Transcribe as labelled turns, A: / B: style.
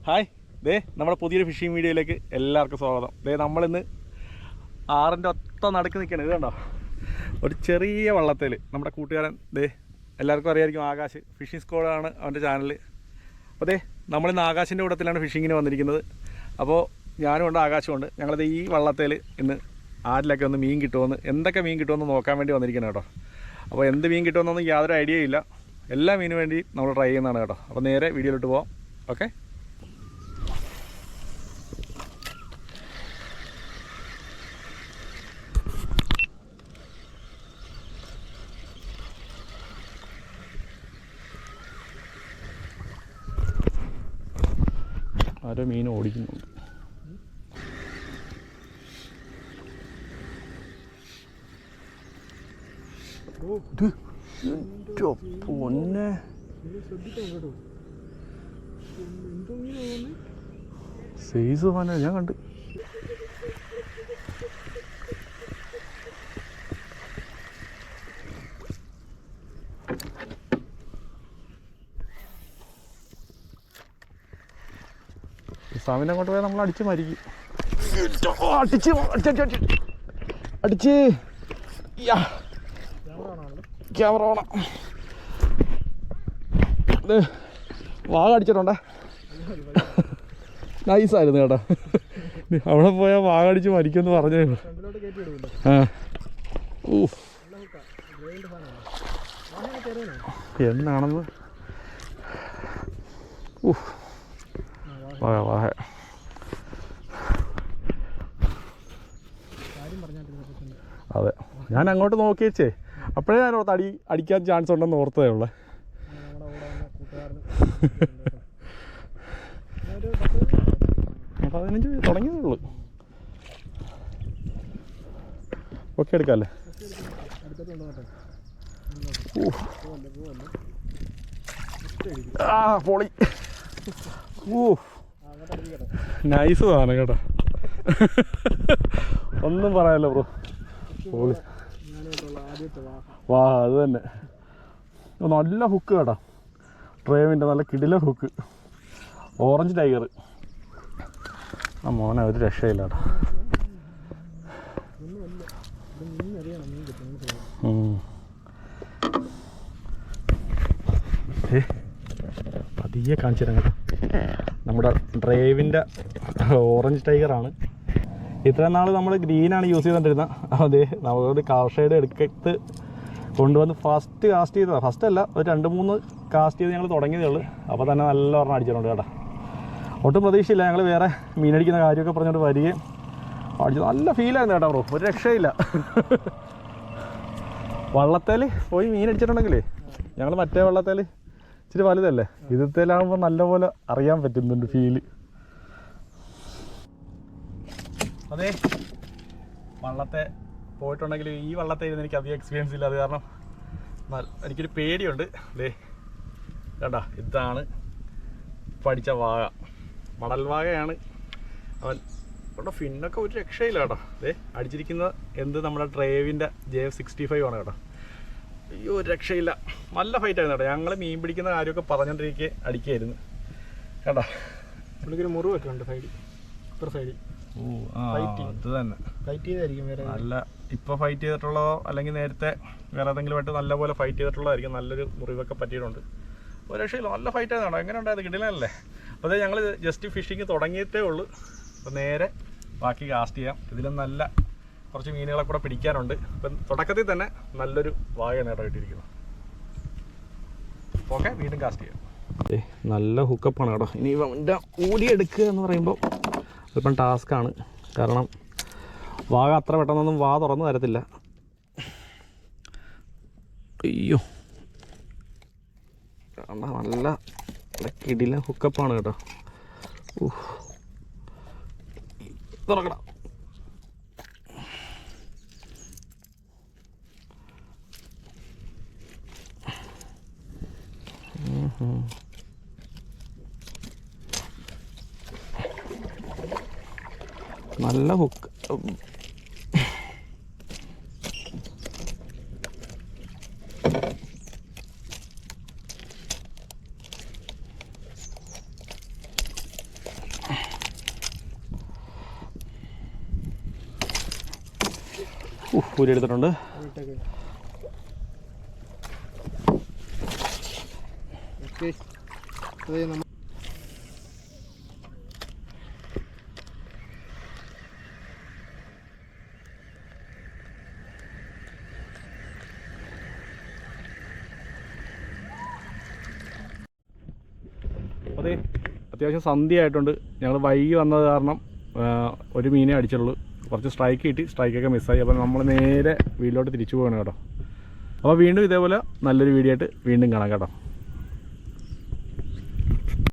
A: Hi, ദേ നമ്മുടെ പുതിയൊരു phishing വീഡിയോയിലേക്ക് എല്ലാവർക്കും സ്വാഗതം. ദേ നമ്മളിന്ന് ആറിൻ്റെ ഒത്ത നടുക്ക് നിൽക്കുകയാണ്. ഇത് കണ്ടോ, ഒരു ചെറിയ വള്ളത്തേൽ നമ്മുടെ കൂട്ടുകാരൻ ദേ എല്ലാവർക്കും അറിയാമായിരിക്കും, ആകാശ് ഫിഷിംഗ് സ്ക്വാഡാണ് അവൻ്റെ ചാനൽ. അപ്പോൾ ദേ നമ്മളിന്ന് ആകാശിൻ്റെ കൂട്ടത്തിലാണ് ഫിഷിങ്ങിന് വന്നിരിക്കുന്നത്. അപ്പോൾ ഞാനും ഉണ്ട്, ആകാശമുണ്ട്. ഞങ്ങളിത് ഈ വള്ളത്തേൽ ഇന്ന് ആരിലൊക്കെ ഒന്ന് മീൻ കിട്ടുമെന്ന്, എന്തൊക്കെ മീൻ കിട്ടുമെന്ന് നോക്കാൻ വേണ്ടി വന്നിരിക്കണം കേട്ടോ. അപ്പോൾ എന്ത് മീൻ കിട്ടുമെന്നൊന്നും യാതൊരു ഐഡിയ ഇല്ല. എല്ലാ മീനും വേണ്ടി നമ്മൾ ട്രൈ ചെയ്യുന്നതാണ് കേട്ടോ. അപ്പോൾ നേരെ വീഡിയോയിലോട്ട് പോവാം. ഓക്കെ, ആരോ മീൻ ഓടിക്കുന്നുണ്ട്. പൊന്നെ, സൈസ് തന്നെ ഞാൻ കണ്ട്. സാമിനെ അങ്ങോട്ട് പോയാൽ നമ്മൾ അടിച്ച് മരിക്കും. അടിച്ച് ക്യാമറ വേണം. ഇത് വാഗ അടിച്ചിട്ടുണ്ടേ, നൈസായിരുന്നു കേട്ടോ. അവിടെ പോയാൽ വാഗ അടിച്ച് മരിക്കുമെന്ന് പറഞ്ഞേ. എന്നാണെന്ന് വാഹ വാഹ. അതെ, ഞാൻ അങ്ങോട്ട് നോക്കി വെച്ചേ, അപ്പോഴേ ഞാൻ ഓർത്ത് അടിക്കാൻ ചാൻസ് ഉണ്ടെന്ന് ഓർത്തതേ ഉള്ളേ. അപ്പോൾ 15 തുടങ്ങിയതേ ഉള്ളൂ. ഓക്കെ, എടുക്കാമല്ലേ? പൊളി. നൈസ് സാധനം കേട്ടോ, ഒന്നും പറയാമല്ലോ ബ്രോ. പൊളി. വാ, അത് തന്നെ നല്ല ഹുക്ക് കേട്ടോ, ഡ്രൈവിൻ്റെ നല്ല കിടില ഹുക്ക്. Orange tiger. ആ മോനെ ഒരു രക്ഷയില്ല കേട്ടോ. പതിയെ കാണിച്ചു തരാം കേട്ടോ. നമ്മുടെ ഡ്രൈവിൻ്റെ ഓറഞ്ച് ടൈഗറാണ്. ഇത്രയും നാൾ നമ്മൾ ഗ്രീനാണ് യൂസ് ചെയ്തുകൊണ്ടിരുന്നത്. അതെ, നമ്മളൊരു കാർ ഷെയ്ഡ് എടുക്കത്ത് കൊണ്ടുവന്ന് ഫസ്റ്റ് കാസ്റ്റ് ചെയ്തതാണ്. ഫസ്റ്റ് അല്ല, ഒരു 2-3 കാസ്റ്റ് ചെയ്ത് ഞങ്ങൾ തുടങ്ങിയതേ ഉള്ളൂ. അപ്പോൾ തന്നെ നല്ല ഒരെണ്ണം അടിച്ചിട്ടുണ്ട് കേട്ടോ. ഒട്ടും പ്രതീക്ഷയില്ല. ഞങ്ങൾ വേറെ മീനടിക്കുന്ന കാര്യമൊക്കെ പറഞ്ഞുകൊണ്ട് വരികയും അടിച്ചു. നല്ല ഫീലായിരുന്നു കേട്ടോ ബ്രോ, ഒരു രക്ഷയില്ല. വള്ളത്തേൽ പോയി മീനടിച്ചിട്ടുണ്ടെങ്കിലേ, ഞങ്ങൾ മറ്റേ വള്ളത്തേൽ ഇച്ചിരി വലുതല്ലേ, ഇതത്തേലാകുമ്പോൾ നല്ലപോലെ അറിയാൻ പറ്റുന്നുണ്ട് ഫീല്. അതെ, വള്ളത്തെ പോയിട്ടുണ്ടെങ്കിൽ ഈ വള്ളത്തെ ഇരുന്ന് എനിക്ക് അധികം എക്സ്പീരിയൻസ് ഇല്ല. അത് കാരണം എനിക്കൊരു പേടിയുണ്ട്. അതെ കേട്ടാ, ഇതാണ് പഠിച്ച വാഗ, മണൽ വാഗയാണ് അവൻ. ഇവിടെ ഫിന്നൊക്കെ ഒരു രക്ഷയില്ല കേട്ടോ. അതെ, അടിച്ചിരിക്കുന്നത് എന്ത് നമ്മുടെ ഡ്രൈവിൻ്റെ JF65 ആണ് കേട്ടോ. അയ്യോ, ഒരു രക്ഷയില്ല. നല്ല ഫൈറ്റായിരുന്നു കേട്ടോ. ഞങ്ങൾ മീൻ പിടിക്കുന്ന കാര്യമൊക്കെ പറഞ്ഞുകൊണ്ടിരിക്കെ അടിക്കുകയായിരുന്നു കേട്ടോ. പുള്ളിക്കൊരു മുറിവൊക്കെ ഉണ്ട് സൈഡിൽ, ഇപ്പുറ സൈഡിൽ. അത് തന്നെ ഫൈറ്റ് ചെയ്തായിരിക്കും വേറെ. നല്ല ഇപ്പോൾ ഫൈറ്റ് ചെയ്തിട്ടുള്ളതോ അല്ലെങ്കിൽ നേരത്തെ വേറെ ഏതെങ്കിലുമായിട്ട് നല്ലപോലെ ഫൈറ്റ് ചെയ്തിട്ടുള്ളതായിരിക്കും. നല്ലൊരു മുറിവൊക്കെ പറ്റിയിട്ടുണ്ട്. ഒരു രക്ഷയില്ല, നല്ല ഫൈറ്റ് ആയതാണോ. എങ്ങനെ ഉണ്ടായത്, കിടിലല്ലേ? അപ്പോൾ അതെ, ഞങ്ങൾ ജസ്റ്റ് ഫിഷിങ് തുടങ്ങിയിട്ടേ ഉള്ളൂ. അപ്പോൾ നേരെ ബാക്കി കാസ്റ്റ് ചെയ്യാം. ഇതിലും നല്ല കുറച്ച് മീനുകളെ കൂടെ പിടിക്കാനുണ്ട്. ഇപ്പം തുടക്കത്തിൽ തന്നെ നല്ലൊരു വാഗയാണ് കേട്ടോ കിട്ടിയിരിക്കുന്നത്. ഓക്കെ, വീണ്ടും കാസ്റ്റ് ചെയ്യാം. നല്ല ഹുക്കപ്പാണ് കേട്ടോ. ഇനി ഇവൻ്റെ ഊടിയെടുക്കുക എന്ന് പറയുമ്പോൾ ഇപ്പം ടാസ്ക്കാണ്. കാരണം വാഗ അത്ര പെട്ടെന്നൊന്നും വാ തുറന്നു തരത്തില്ല. അയ്യോ, നല്ല കിടില ഹുക്കപ്പാണ് കേട്ടോ. തുറക്കണം. നല്ല ഹുക്ക്. ഊരി എടുത്തിട്ടുണ്ട്. അതെ, അത്യാവശ്യം സന്ധ്യ ആയിട്ടുണ്ട്. ഞങ്ങൾ വൈകി വന്നത് കാരണം ഒരു മീനെ അടിച്ചുള്ളൂ. കുറച്ച് സ്ട്രൈക്ക് കിട്ടി, സ്ട്രൈക്കൊക്കെ മിസ്സായി. അപ്പോൾ നമ്മൾ നേരെ വീട്ടിലോട്ട് തിരിച്ചു പോകണം കേട്ടോ. അപ്പോൾ വീണ്ടും ഇതേപോലെ നല്ലൊരു വീഡിയോ ആയിട്ട് വീണ്ടും കാണാം കേട്ടോ.